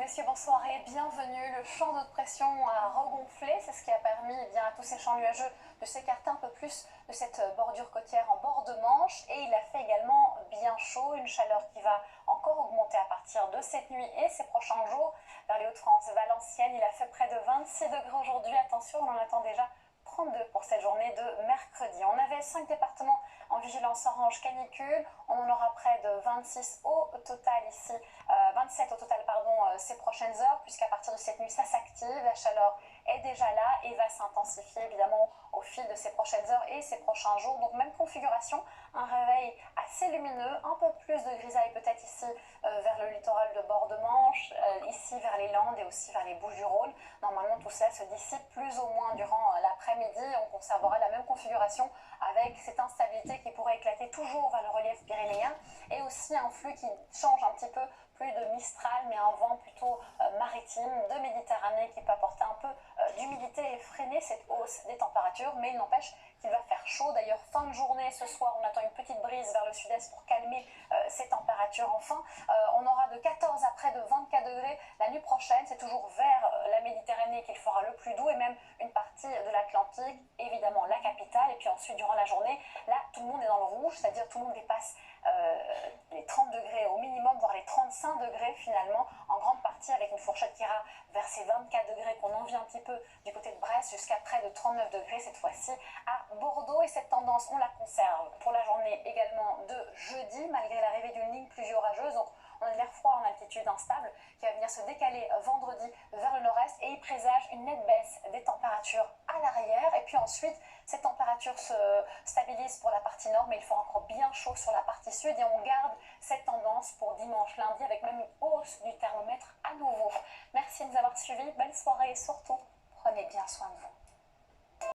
messieurs, bonsoir et bienvenue. Le champ de pression a regonflé, c'est ce qui a permis à tous ces champs nuageux de s'écarter un peu plus de cette bordure côtière en bord de Manche. Et il a fait également bien chaud, une chaleur qui va encore augmenter à partir de cette nuit et ces prochains jours. Vers les Hauts-de-France, Valenciennes, il a fait près de 26 degrés aujourd'hui. Attention, on en attend déjà 32 pour cette journée de mercredi. On avait 5 départements en vigilance orange canicule, on en aura près de 26 au total ici, 27 au total ces prochaines heures, puisqu'à partir de cette nuit ça s'active, la chaleur est déjà là et va s'intensifier évidemment au fil de ces prochaines heures et ces prochains jours. Donc même configuration, un réveil assez lumineux, un peu plus de grisaille peut-être ici vers le littoral de bord de Manche, ici vers les Landes et aussi vers les Bouches-du-Rhône. Normalement tout cela se dissipe plus ou moins durant l'après-midi. On conservera la même configuration avec cette instabilité qui pourrait éclater toujours vers le relief pyrénéen et aussi un flux qui change un petit peu, plus de Mistral mais un vent plutôt maritime de Méditerranée qui peut apporter un peu d'humidité et freiner cette hausse des températures, mais il n'empêche qu'il va faire chaud. D'ailleurs fin de journée ce soir on attend une petite brise vers le sud-est pour calmer ces températures. Enfin on aura de 14 à près de 24 degrés la nuit prochaine. C'est toujours vers la Méditerranée qu'il fera le plus doux et même une partie de l'Atlantique, évidemment la capitale. Et puis ensuite durant la journée là tout le monde est dans le rouge, c'est-à-dire tout le monde dépasse les 30 degrés au minimum, voire les 35 degrés finalement, en grande partie avec une fourchette qui ira vers ces 24 degrés qu'on envie un petit peu du côté de Brest jusqu'à près de 39 degrés cette fois-ci à Bordeaux. Et cette tendance on la conserve pour la journée également de jeudi malgré l'arrivée d'une ligne pluvio-orageuse. Donc on a de l'air froid en altitude instable qui va venir se décaler vendredi vers le nord-est et il présage une nette baisse des températures à l'arrière. Et puis ensuite ces températures se stabilisent pour la partie nord, mais il fera encore bien chaud sur la partie sud et on garde cette tendance pour dimanche, lundi avec même une hausse du thermomètre à nouveau. Merci de nous avoir suivis, belle soirée et surtout prenez bien soin de vous.